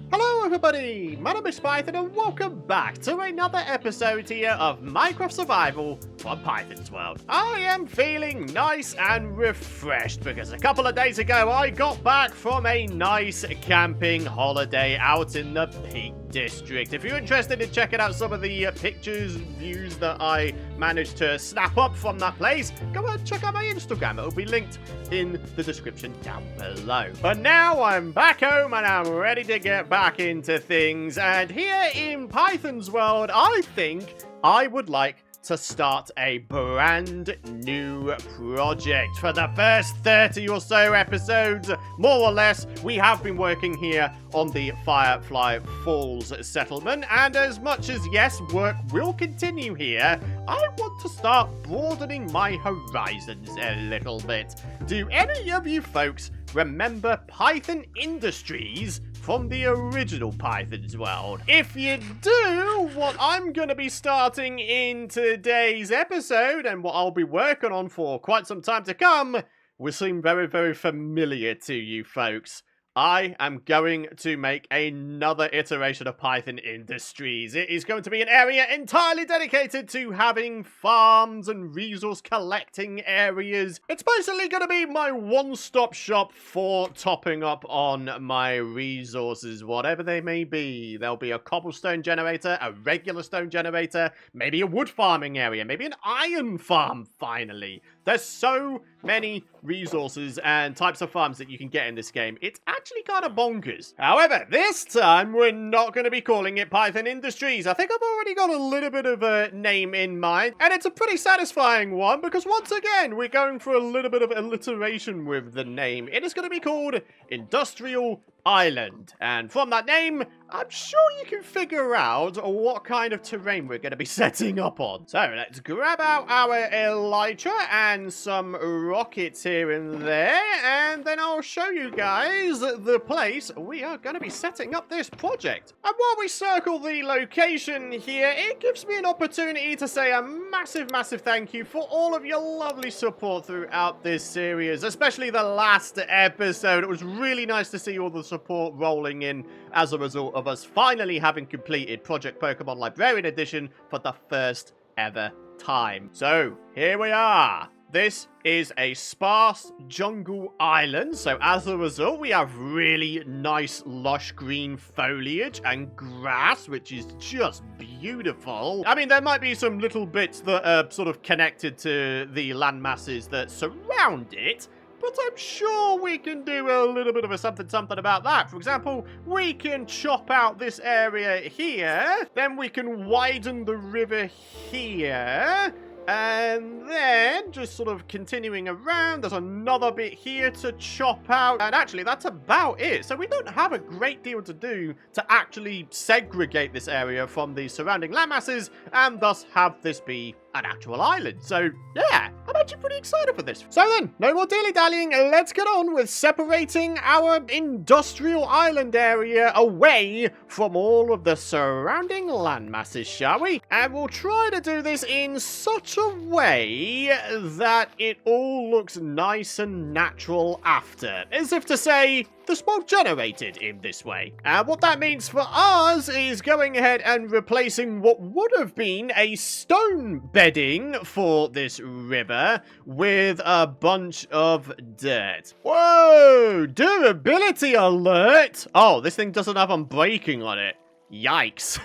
Hello everybody, my name is Python and welcome back to another episode here of Minecraft Survival from Python's World. I am feeling nice and refreshed because a couple of days ago I got back from a nice camping holiday out in the Peak District. If you're interested in checking out some of the pictures and views that I managed to snap up from that place, go and check out my Instagram. It'll be linked in the description down below. But now I'm back home and I'm ready to get back into things. And here in Python's World, I think I would like to start a brand new project. For the first 30 or so episodes, more or less, we have been working here on the Firefly Falls settlement, and as much as, yes, work will continue here, I want to start broadening my horizons a little bit. Do any of you folks remember Python Industries from the original Python's World? If you do, what I'm going to be starting in today's episode, and what I'll be working on for quite some time to come, will seem very, very familiar to you folks. I am going to make another iteration of Python Industries. It is going to be an area entirely dedicated to having farms and resource collecting areas. It's basically going to be my one-stop shop for topping up on my resources, whatever they may be. There'll be a cobblestone generator, a regular stone generator, maybe a wood farming area, maybe an iron farm, finally. There's so many resources and types of farms that you can get in this game. It's actually kind of bonkers. However, this time we're not going to be calling it Python Industries. I think I've already got a little bit of a name in mind, and it's a pretty satisfying one because once again, we're going for a little bit of alliteration with the name. It is going to be called Industrial Island, and from that name, I'm sure you can figure out what kind of terrain we're going to be setting up on. So let's grab out our elytra and some rockets here and there, and then I'll show you guys the place we are going to be setting up this project. And while we circle the location here, it gives me an opportunity to say a massive, massive thank you for all of your lovely support throughout this series, especially the last episode. It was really nice to see all the support rolling in as a result of us finally having completed Project Pokemon Librarian Edition for the first ever time. So, here we are. This is a sparse jungle island, so as a result, we have really nice, lush green foliage and grass, which is just beautiful. I mean, there might be some little bits that are sort of connected to the land masses that surround it, but I'm sure we can do a little bit of a something about that. For example, we can chop out this area here, then we can widen the river here, and then just sort of continuing around, there's another bit here to chop out. And actually, that's about it. So we don't have a great deal to do to actually segregate this area from the surrounding landmasses and thus have this be an actual island. So yeah, I'm actually pretty excited for this. So then, no more dilly-dallying, let's get on with separating our industrial island area away from all of the surrounding landmasses, shall we? And we'll try to do this in such a way that it all looks nice and natural after. As if to say, the smoke generated in this way. And what that means for us is going ahead and replacing what would have been a stone bedding for this river with a bunch of dirt. Whoa! Durability alert! Oh, this thing doesn't have unbreaking on it. Yikes.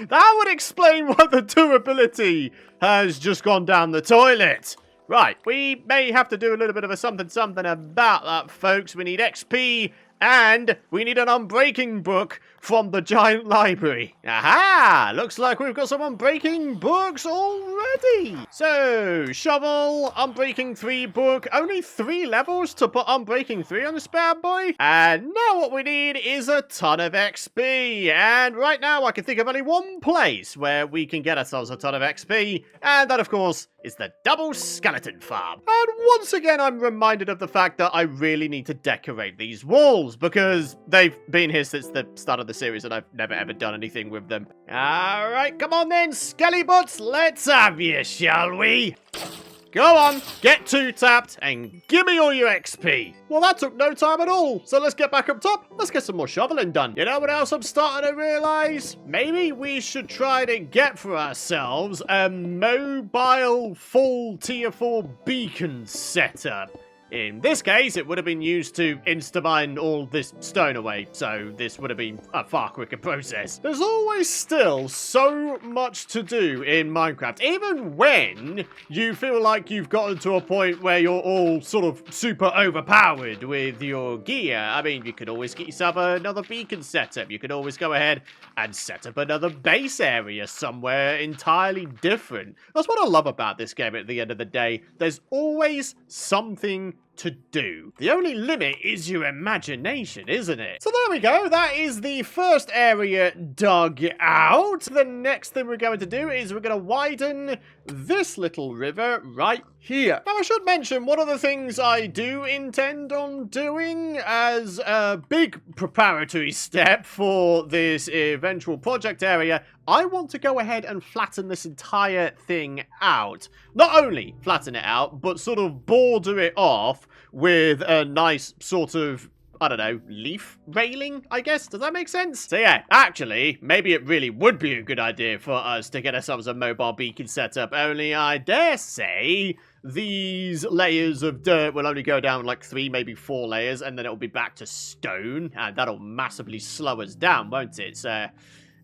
That would explain why the durability has just gone down the toilet. Right, we may have to do a little bit of a something about that, folks. We need XP, and we need an unbreaking book from the giant library. Aha! Looks like we've got some unbreaking books already. So, shovel, unbreaking 3 book. Only 3 levels to put unbreaking 3 on this bad boy. And now what we need is a ton of XP. And right now I can think of only one place where we can get ourselves a ton of XP. And that, of course, is the double skeleton farm. And once again, I'm reminded of the fact that I really need to decorate these walls because they've been here since the start of the series and I've never ever done anything with them. Alright, come on then, Skelly Butts, let's have you, shall we? Go on, get 2-tapped, and give me all your XP. Well, that took no time at all. So let's get back up top. Let's get some more shoveling done. You know what else I'm starting to realize? Maybe we should try to get for ourselves a mobile full tier 4 beacon setup. In this case, it would have been used to insta-mine all this stone away, so this would have been a far quicker process. There's always still so much to do in Minecraft, even when you feel like you've gotten to a point where you're all sort of super overpowered with your gear. I mean, you could always get yourself another beacon setup. You could always go ahead and set up another base area somewhere entirely different. That's what I love about this game at the end of the day. There's always something to do. The only limit is your imagination, isn't it? So there we go. That is the first area dug out. The next thing we're going to do is we're going to widen this little river right here. Now, I should mention one of the things I do intend on doing as a big preparatory step for this eventual project area. I want to go ahead and flatten this entire thing out. Not only flatten it out, but sort of border it off with a nice sort of, I don't know, leaf railing, I guess? Does that make sense? So yeah, actually, maybe it really would be a good idea for us to get ourselves a mobile beacon set up, only I dare say these layers of dirt will only go down like 3, maybe 4 layers, and then it'll be back to stone, and that'll massively slow us down, won't it? So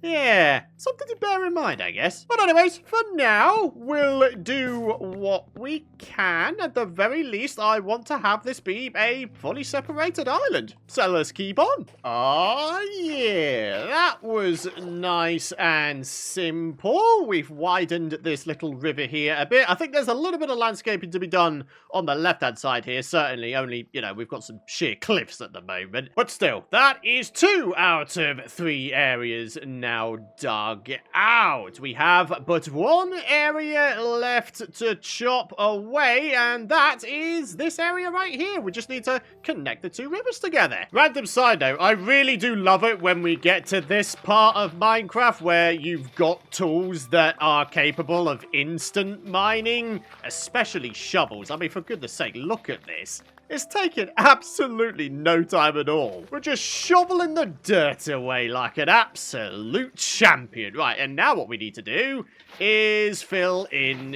yeah, something to bear in mind, I guess. But anyways, for now, we'll do what we can. At the very least, I want to have this be a fully separated island. So let's keep on. Oh, yeah, that was nice and simple. We've widened this little river here a bit. I think there's a little bit of landscaping to be done on the left-hand side here. Certainly, only, you know, we've got some sheer cliffs at the moment. But still, that is 2 out of 3 areas now dug out. We have but 1 area left to chop away, and that is this area right here. We just need to connect the 2 rivers together. Random side note, I really do love it when we get to this part of Minecraft where you've got tools that are capable of instant mining, especially shovels. I mean, for goodness sake, look at this. It's taken absolutely no time at all. We're just shoveling the dirt away like an absolute champion. Right, and now what we need to do is fill in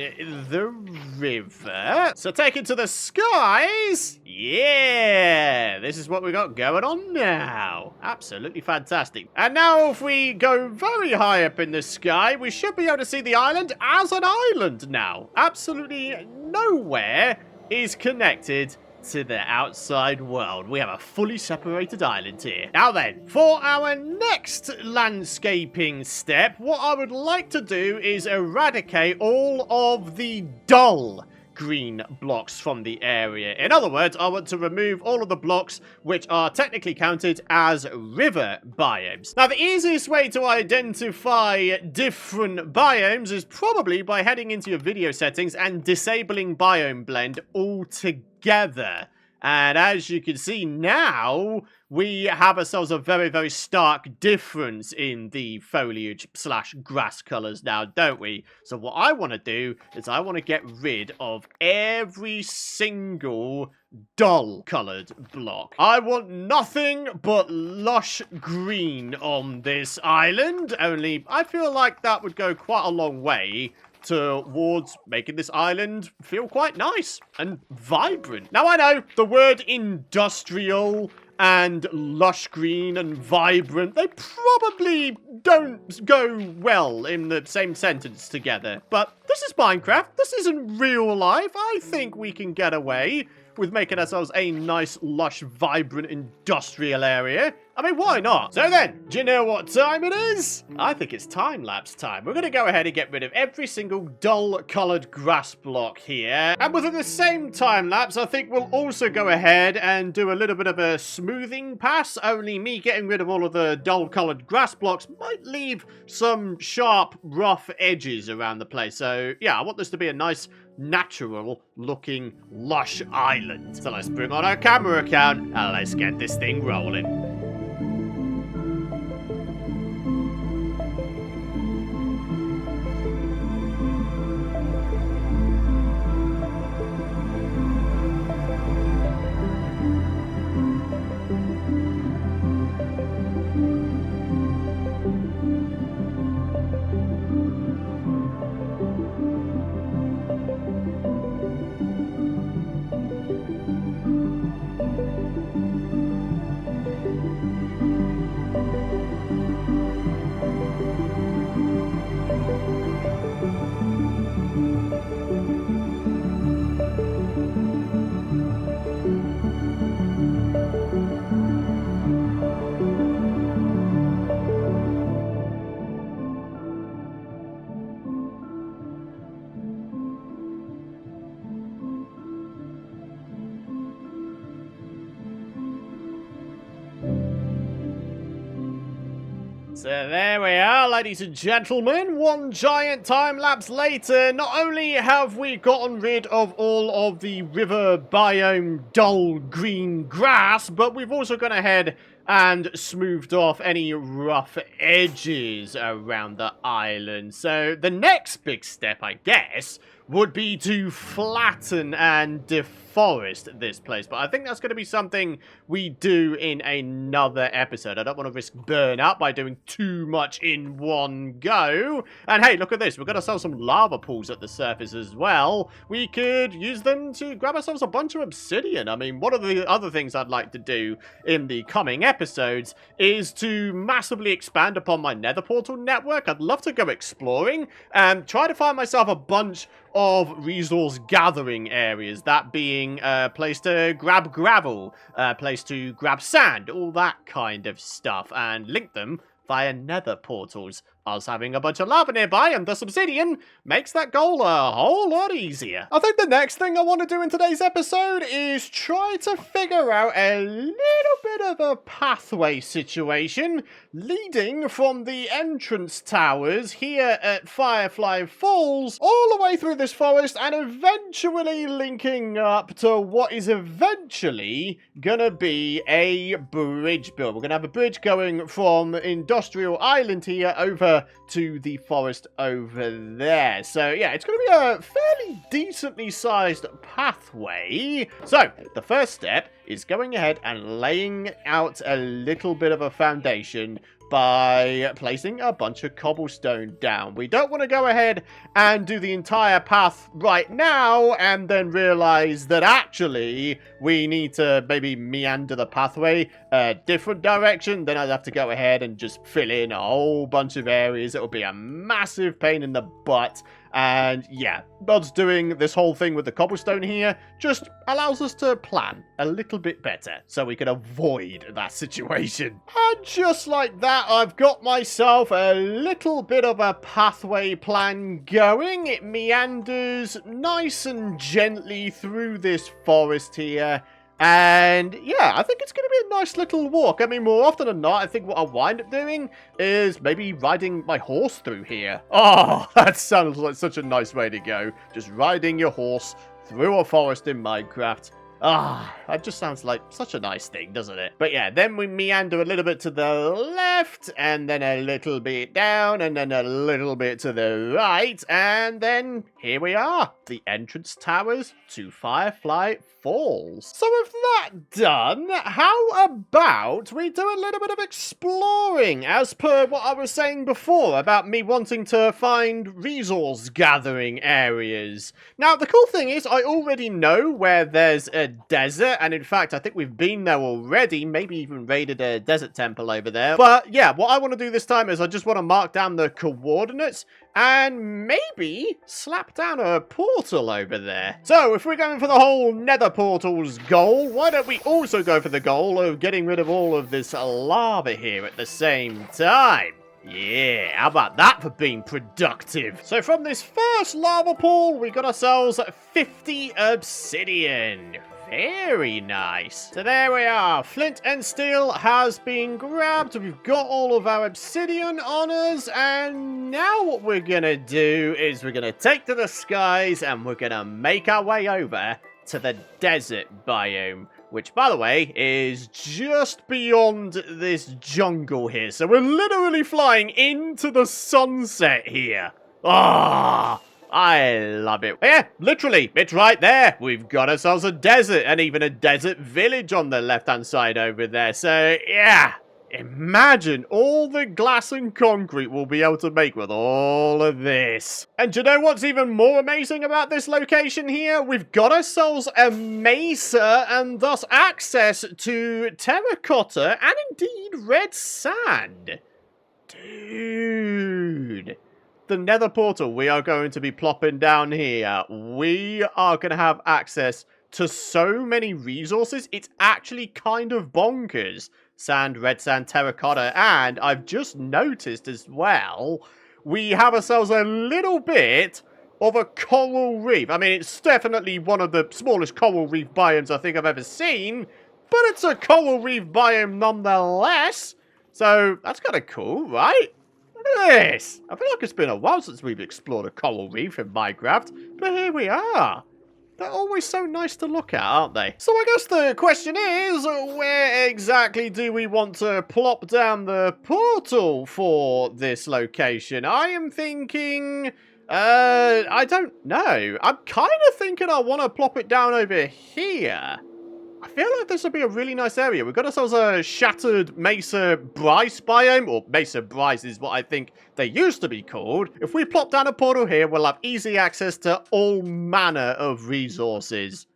the river. So take it to the skies. Yeah, this is what we got going on now. Absolutely fantastic. And now if we go very high up in the sky, we should be able to see the island as an island now. Absolutely nowhere is connected to the outside world. We have a fully separated island here. Now then, for our next landscaping step, what I would like to do is eradicate all of the dull green blocks from the area. In other words, I want to remove all of the blocks which are technically counted as river biomes. Now, the easiest way to identify different biomes is probably by heading into your video settings and disabling biome blend altogether. And as you can see now, we have ourselves a very, very stark difference in the foliage / grass colors now, don't we? So what I want to do is I want to get rid of every single dull colored block. I want nothing but lush green on this island, only I feel like that would go quite a long way towards making this island feel quite nice and vibrant. Now, I know the word industrial and lush green and vibrant, they probably don't go well in the same sentence together, but this is Minecraft. This isn't real life. I think we can get away with making ourselves a nice, lush, vibrant, industrial area. I mean, why not? So then, do you know what time it is? I think it's time-lapse time. We're going to go ahead and get rid of every single dull-colored grass block here. And within the same time-lapse, I think we'll also go ahead and do a little bit of a smoothing pass. Only me getting rid of all of the dull-colored grass blocks might leave some sharp, rough edges around the place. So, yeah, I want this to be a nice, natural-looking, lush island. So let's bring on our camera account and let's get this thing rolling. So there we are, ladies and gentlemen, one giant time-lapse later. Not only have we gotten rid of all of the river biome dull green grass, but we've also gone ahead and smoothed off any rough edges around the island. So the next big step, I guess, would be to flatten and deforest this place. But I think that's going to be something we do in another episode. I don't want to risk burnout by doing too much in one go. And hey, look at this. We're going to sell some lava pools at the surface as well. We could use them to grab ourselves a bunch of obsidian. I mean, one of the other things I'd like to do in the coming episodes is to massively expand upon my nether portal network. I'd love to go exploring and try to find myself a bunch of resource gathering areas, that being a place to grab gravel, a place to grab sand, all that kind of stuff, and link them via nether portals. Us having a bunch of lava nearby and thus obsidian makes that goal a whole lot easier. I think the next thing I want to do in today's episode is try to figure out a little bit of a pathway situation leading from the entrance towers here at Firefly Falls all the way through this forest and eventually linking up to what is eventually gonna be a bridge build. We're gonna have a bridge going from Industrial Island here over to the forest over there. So yeah, it's going to be a fairly decently sized pathway. So the first step is going ahead and laying out a little bit of a foundation by placing a bunch of cobblestone down. We don't want to go ahead and do the entire path right now and then realize that actually we need to maybe meander the pathway a different direction. Then I'd have to go ahead and just fill in a whole bunch of areas. It'll be a massive pain in the butt. And yeah, us doing this whole thing with the cobblestone here just allows us to plan a little bit better so we can avoid that situation. And just like that, I've got myself a little bit of a pathway plan going. It meanders nice and gently through this forest here. And yeah, I think it's going to be a nice little walk. I mean, more often than not, I think what I'll wind up doing is maybe riding my horse through here. Oh, that sounds like such a nice way to go. Just riding your horse through a forest in Minecraft. Ah, that just sounds like such a nice thing, doesn't it? But yeah, then we meander a little bit to the left, and then a little bit down, and then a little bit to the right, and then here we are, the entrance towers to Firefly Falls. So with that done, how about we do a little bit of exploring, as per what I was saying before about me wanting to find resource gathering areas. Now, the cool thing is I already know where there's a desert, and in fact, I think we've been there already, maybe even raided a desert temple over there. But yeah, what I want to do this time is I just want to mark down the coordinates and maybe slap down a portal over there. So if we're going for the whole nether portals goal, why don't we also go for the goal of getting rid of all of this lava here at the same time? Yeah, how about that for being productive? So from this first lava pool, we got ourselves 50 obsidian. Very nice. So there we are. Flint and steel has been grabbed. We've got all of our obsidian on us. And now what we're going to do is we're going to take to the skies and we're going to make our way over to the desert biome, which, by the way, is just beyond this jungle here. So we're literally flying into the sunset here. Ah! I love it. Yeah, literally, it's right there. We've got ourselves a desert and even a desert village on the left-hand side over there. So, yeah, imagine all the glass and concrete we'll be able to make with all of this. And do you know what's even more amazing about this location here? We've got ourselves a mesa and thus access to terracotta and indeed red sand. Dude. The nether portal we are going to be plopping down here, we are going to have access to so many resources, it's actually kind of bonkers. Sand, red sand, terracotta, and I've just noticed as well, we have ourselves a little bit of a coral reef. I mean, it's definitely one of the smallest coral reef biomes I think I've ever seen, but it's a coral reef biome nonetheless. So that's kind of cool, right? Look at this. I feel like it's been a while since we've explored a coral reef in Minecraft, but here we are. They're always so nice to look at, aren't they? So I guess the question is, where exactly do we want to plop down the portal for this location? I am thinking, I don't know. I'm kind of thinking I want to plop it down over here. I feel like this would be a really nice area. We've got ourselves a shattered Mesa Bryce biome, or Mesa Bryce is what I think they used to be called. If we plop down a portal here, we'll have easy access to all manner of resources.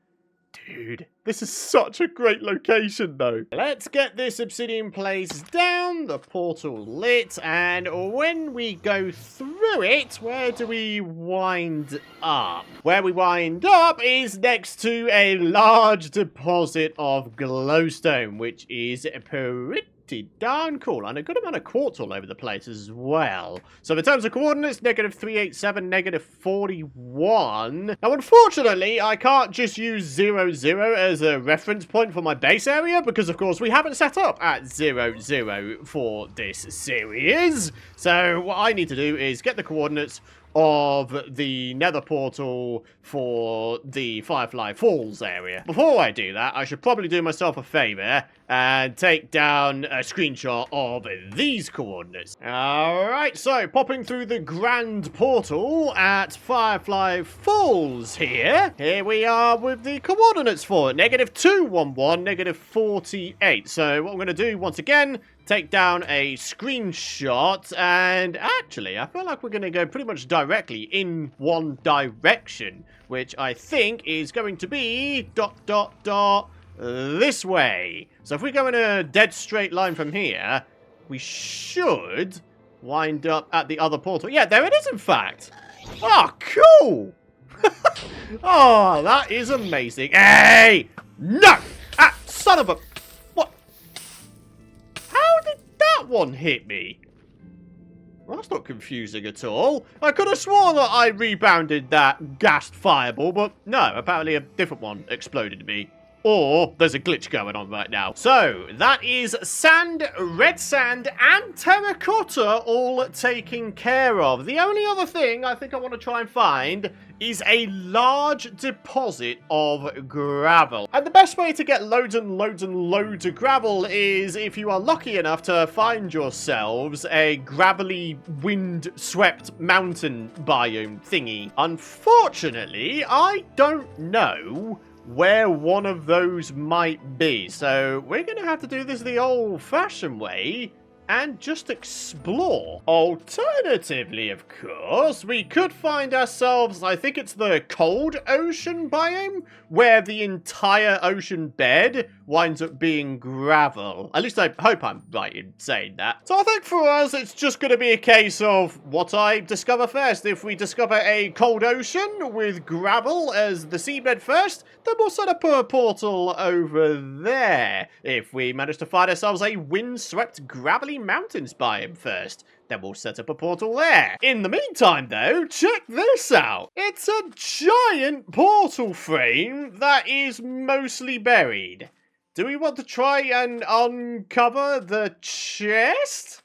Dude, this is such a great location, though. Let's get this obsidian place down, the portal lit, and when we go through it, where do we wind up? Where we wind up is next to a large deposit of glowstone, which is pretty darn cool, and a good amount of quartz all over the place as well. So in terms of coordinates, -387, -41. Now, unfortunately, I can't just use 0, 0 as a reference point for my base area, because of course we haven't set up at 0, 0 for this series. So what I need to do is get the coordinates of the nether portal for the Firefly Falls area. Before I do that, I should probably do myself a favor and take down a screenshot of these coordinates. Alright, so popping through the grand portal at Firefly Falls here. Here we are with the coordinates for it. -211, -48. So what I'm going to do once again, take down a screenshot, and actually I feel like we're going to go pretty much directly in one direction, which I think is going to be ... this way. So if we go in a dead straight line from here, we should wind up at the other portal. Yeah, there it is, in fact. Oh, cool. Oh, that is amazing. Hey! No! Ah, son of a... What? How did that one hit me? Well, that's not confusing at all. I could have sworn that I rebounded that gassed fireball, but no, apparently a different one exploded me. Or there's a glitch going on right now. So, that is sand, red sand, and terracotta all taken care of. The only other thing I think I want to try and find is a large deposit of gravel. And the best way to get loads and loads and loads of gravel is if you are lucky enough to find yourselves a gravelly, wind-swept mountain biome thingy. Unfortunately, I don't know where one of those might be. So we're going to have to do this the old-fashioned way and just explore. Alternatively, of course, we could find ourselves, I think it's the cold ocean biome, where the entire ocean bed winds up being gravel. At least I hope I'm right in saying that. So I think for us, it's just going to be a case of what I discover first. If we discover a cold ocean with gravel as the seabed first, then we'll set up a portal over there. If we manage to find ourselves a wind-swept gravelly mountains biome first, then we'll set up a portal there. In the meantime, though, check this out. It's a giant portal frame that is mostly buried. Do we want to try and uncover the chest?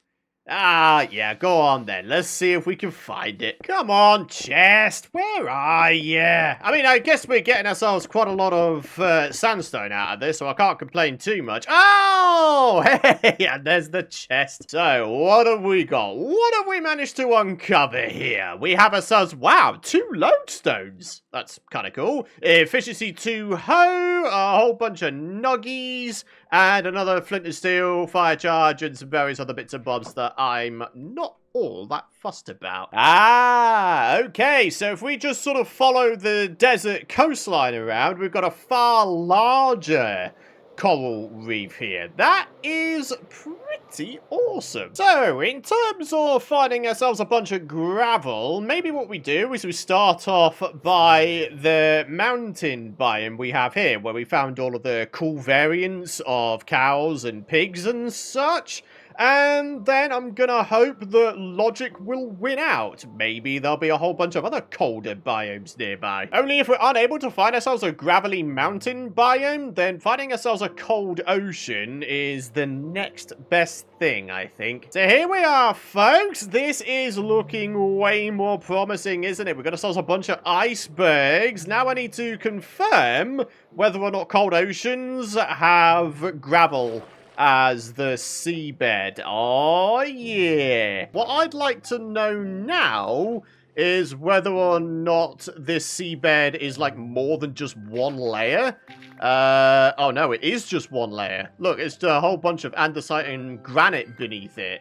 Ah, yeah, go on then. Let's see if we can find it. Come on, chest. Where are you? I mean, I guess we're getting ourselves quite a lot of sandstone out of this, so I can't complain too much. Oh, hey, and there's the chest. So, what have we got? What have we managed to uncover here? We have ourselves, wow, 2 lodestones. That's kind of cool. Efficiency 2 hoe, a whole bunch of nuggies, and another flint and steel, fire charge, and some various other bits and bobs that I'm not all that fussed about. Ah, okay, so if we just sort of follow the desert coastline around, we've got a far larger coral reef here. That is pretty awesome. So, in terms of finding ourselves a bunch of gravel, maybe what we do is we start off by the mountain biome we have here, where we found all of the cool variants of cows and pigs and such. And then I'm gonna hope that logic will win out. Maybe there'll be a whole bunch of other colder biomes nearby. Only if we're unable to find ourselves a gravelly mountain biome, then finding ourselves a cold ocean is the next best thing, I think. So here we are, folks. This is looking way more promising, isn't it? We've got ourselves a bunch of icebergs. Now I need to confirm whether or not cold oceans have gravel as the seabed. Oh, yeah. What I'd like to know now is whether or not this seabed is, like, more than just one layer. Oh, no, it is just one layer. Look, it's a whole bunch of andesite and granite beneath it.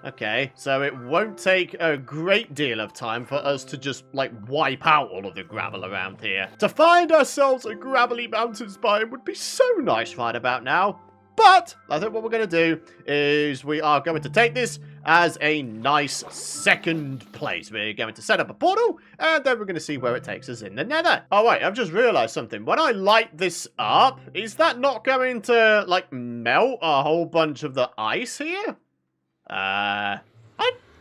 Okay, so it won't take a great deal of time for us to just, like, wipe out all of the gravel around here. To find ourselves a gravelly mountains biome would be so nice right about now. But I think what we're going to do is we are going to take this as a nice second place. We're going to set up a portal, and then we're going to see where it takes us in the nether. Oh, wait, I've just realized something. When I light this up, is that not going to, like, melt a whole bunch of the ice here? I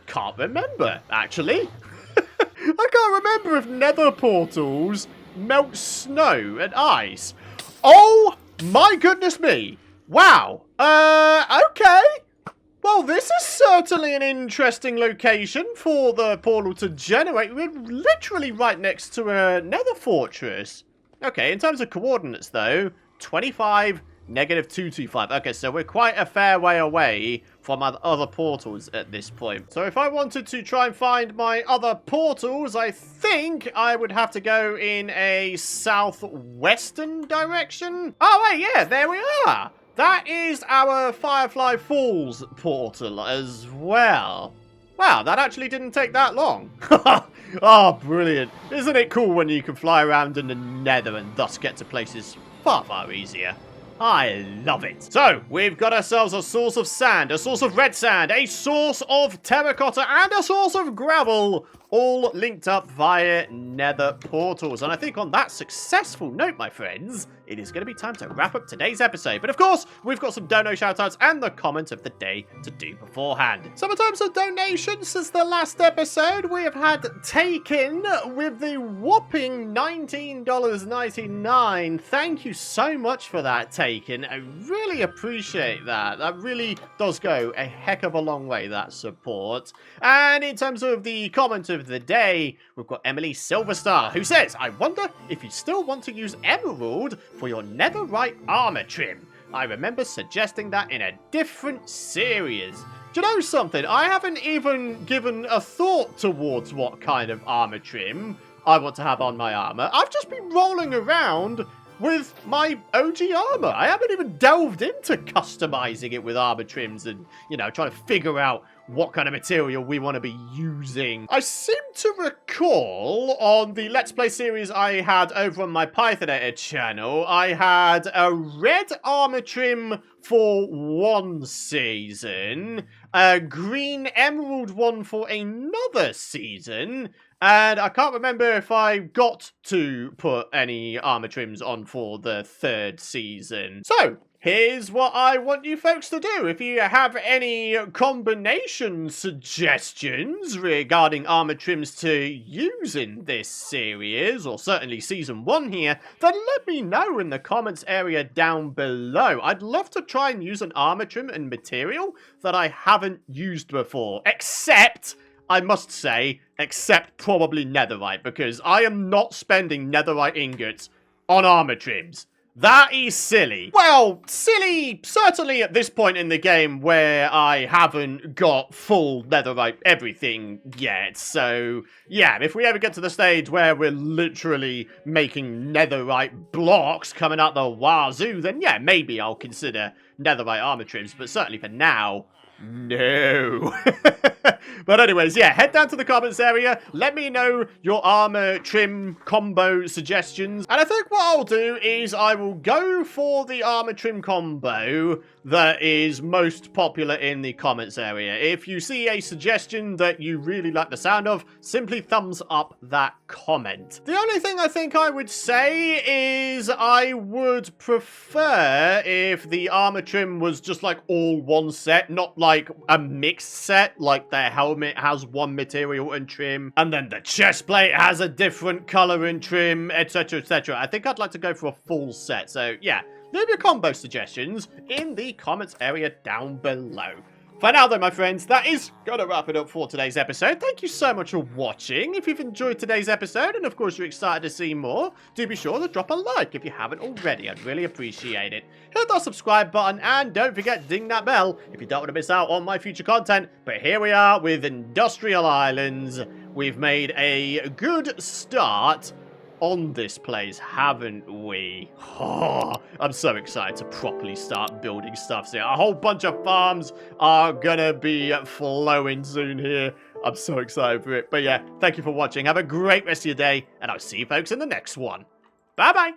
can't remember, actually. I can't remember if nether portals melt snow and ice. Oh, my goodness me. Wow. Okay. Well, this is certainly an interesting location for the portal to generate. We're literally right next to a nether fortress. Okay, in terms of coordinates, though, 25, -225. Okay, so we're quite a fair way away from other portals at this point. So if I wanted to try and find my other portals, I think I would have to go in a southwestern direction. Oh, wait, yeah, there we are. That is our Firefly Falls portal as well. Wow, that actually didn't take that long. Oh, brilliant. Isn't it cool when you can fly around in the nether and thus get to places far, far easier? I love it. So, we've got ourselves a source of sand, a source of red sand, a source of terracotta, and a source of gravel, all linked up via nether portals. And I think on that successful note, my friends, it is going to be time to wrap up today's episode. But of course, we've got some dono shoutouts and the comment of the day to do beforehand. So in terms of donations, since the last episode, we have had Taken with the whopping $19.99. Thank you so much for that, Taken. I really appreciate that. That really does go a heck of a long way, that support. And in terms of the comment of the day, we've got Emily Silverstar, who says, I wonder if you still want to use emerald for your netherite armor trim. I remember suggesting that in a different series. Do you know something? I haven't even given a thought towards what kind of armor trim I want to have on my armor. I've just been rolling around with my OG armor. I haven't even delved into customizing it with armor trims and, you know, trying to figure out what kind of material we want to be using. I seem to recall on the Let's Play series I had over on my PythonMC channel, I had a red armor trim for one season, a green emerald one for another season, and I can't remember if I got to put any armor trims on for the third season. So, here's what I want you folks to do. If you have any combination suggestions regarding armor trims to use in this series, or certainly season 1 here, then let me know in the comments area down below. I'd love to try and use an armor trim and material that I haven't used before, except, I must say, except probably netherite, because I am not spending netherite ingots on armor trims. That is silly. Well, silly certainly at this point in the game where I haven't got full netherite everything yet. So, yeah, if we ever get to the stage where we're literally making netherite blocks coming out the wazoo, then yeah, maybe I'll consider netherite armor trims. But certainly for now, no. But anyways, yeah, head down to the comments area. Let me know your armor trim combo suggestions. And I think what I'll do is I will go for the armor trim combo that is most popular in the comments area. If you see a suggestion that you really like the sound of, simply thumbs up that comment. The only thing I think I would say is I would prefer if the armor trim was just like all one set, not like a mixed set, like the helmet has one material and trim, and then the chest plate has a different color and trim, etc, etc. I think I'd like to go for a full set, so yeah. Leave your combo suggestions in the comments area down below. For now though, my friends, that is gonna wrap it up for today's episode. Thank you so much for watching. If you've enjoyed today's episode, and of course you're excited to see more, do be sure to drop a like if you haven't already. I'd really appreciate it. Hit that subscribe button, and don't forget to ding that bell if you don't want to miss out on my future content. But here we are with Industrial Islands. We've made a good start on this place, haven't we? Oh, I'm so excited to properly start building stuff here. A whole bunch of farms are gonna be flowing soon here. I'm so excited for it. But yeah, thank you for watching. Have a great rest of your day, and I'll see you folks in the next one. Bye-bye.